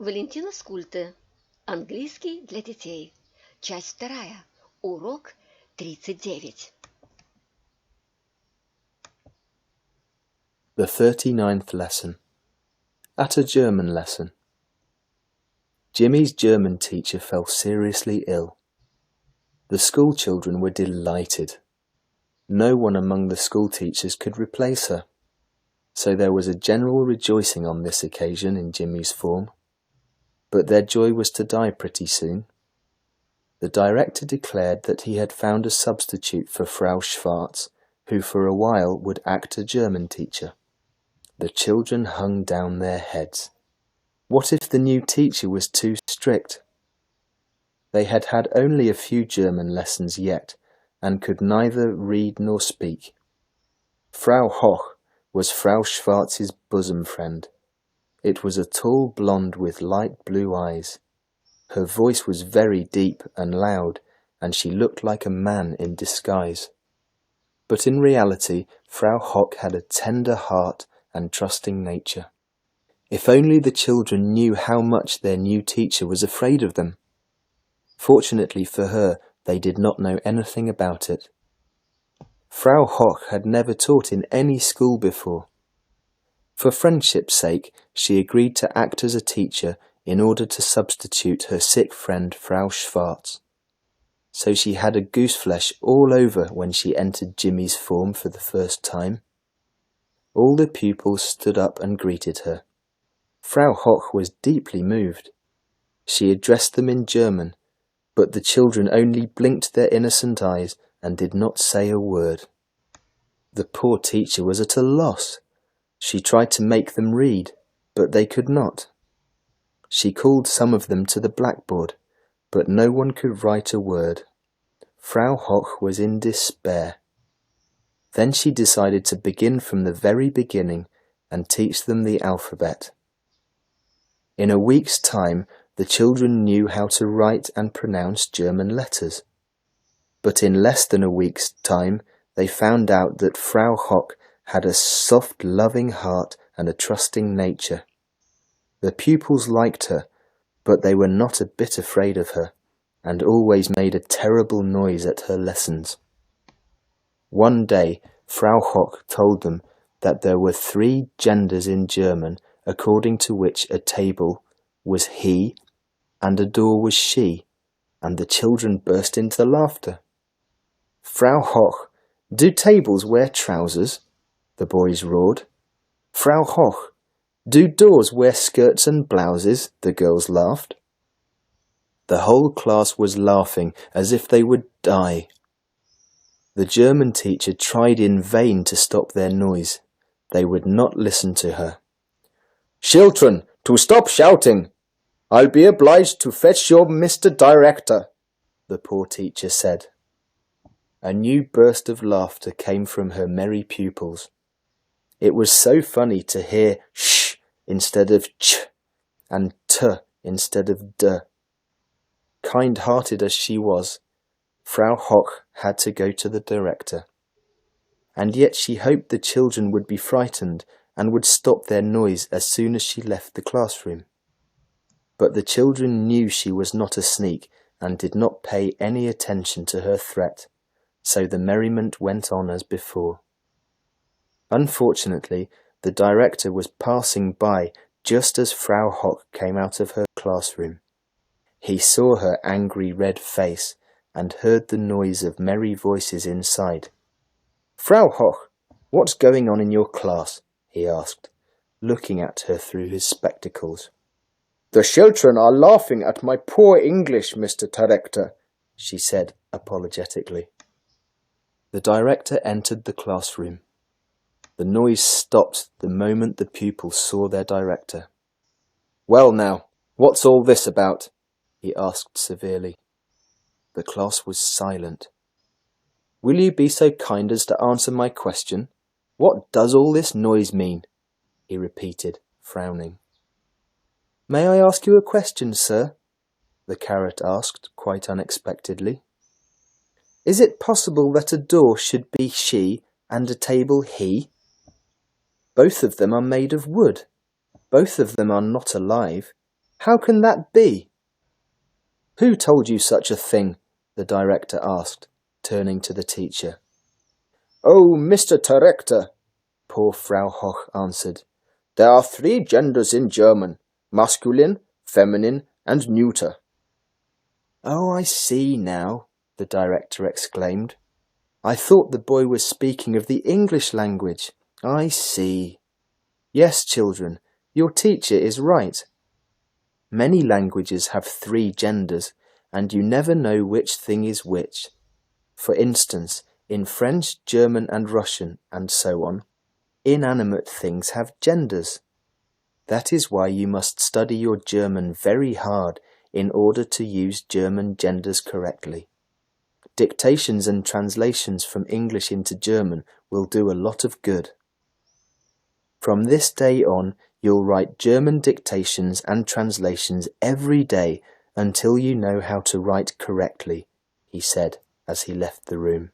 Валентина Скультэ. Английский для детей. Часть 2. Урок 39. The 39th lesson. At a German lesson. Jimmy's German teacher fell seriously ill. The school children were delighted. No one among the school teachers could replace her. So there was a general rejoicing on this occasion in Jimmy's form. But their joy was to die pretty soon. The director declared that he had found a substitute for Frau Schwarz, who for a while would act a German teacher. The children hung down their heads. What if the new teacher was too strict? They had had only a few German lessons yet, and could neither read nor speak. Frau Hoch was Frau Schwarz's bosom friend. It was a tall blonde with light blue eyes. Her voice was very deep and loud, and she looked like a man in disguise. But in reality, Frau Hoch had a tender heart and trusting nature. If only the children knew how much their new teacher was afraid of them. Fortunately for her, they did not know anything about it. Frau Hoch had never taught in any school before. For friendship's sake, she agreed to act as a teacher in order to substitute her sick friend Frau Schwarz. So she had a gooseflesh all over when she entered Jimmy's form for the first time. All the pupils stood up and greeted her. Frau Hoch was deeply moved. She addressed them in German, but the children only blinked their innocent eyes and did not say a word. The poor teacher was at a loss. She tried to make them read, but they could not. She called some of them to the blackboard, but no one could write a word. Frau Hoch was in despair. Then she decided to begin from the very beginning and teach them the alphabet. In a week's time, the children knew how to write and pronounce German letters. But in less than a week's time, they found out that Frau Hoch had a soft, loving heart and a trusting nature. The pupils liked her, but they were not a bit afraid of her, and always made a terrible noise at her lessons. One day, Frau Hoch told them that there were 3 genders in German according to which a table was he and a door was she, and the children burst into laughter. Frau Hoch, do tables wear trousers? The boys roared. Frau Hoch, do doors wear skirts and blouses? The girls laughed. The whole class was laughing as if they would die. The German teacher tried in vain to stop their noise. They would not listen to her. Children, to stop shouting! I'll be obliged to fetch your Mr. Director, the poor teacher said. A new burst of laughter came from her merry pupils. It was so funny to hear sh instead of ch and t instead of d. Kind-hearted as she was, Frau Hoch had to go to the director. And yet she hoped the children would be frightened and would stop their noise as soon as she left the classroom. But the children knew she was not a sneak and did not pay any attention to her threat, so the merriment went on as before. Unfortunately, the director was passing by just as Frau Hoch came out of her classroom. He saw her angry red face and heard the noise of merry voices inside. Frau Hoch, what's going on in your class? He asked, looking at her through his spectacles. The children are laughing at my poor English, Mr. Director, she said apologetically. The director entered the classroom. The noise stopped the moment the pupils saw their director. Well now, what's all this about? He asked severely. The class was silent. Will you be so kind as to answer my question? What does all this noise mean? He repeated, frowning. May I ask you a question, sir? The carrot asked, quite unexpectedly. Is it possible that a door should be she and a table he? Both of them are made of wood. Both of them are not alive. How can that be? Who told you such a thing? The director asked, turning to the teacher. Oh, Mr. Director, poor Frau Hoch answered. There are 3 genders in German, masculine, feminine, and neuter. Oh, I see now, the director exclaimed. I thought the boy was speaking of the English language. I see. Yes, children, your teacher is right. Many languages have 3 genders, and you never know which thing is which. For instance, in French, German and Russian, and so on, inanimate things have genders. That is why you must study your German very hard in order to use German genders correctly. Dictations and translations from English into German will do a lot of good. From this day on, you'll write German dictations and translations every day until you know how to write correctly, he said as he left the room.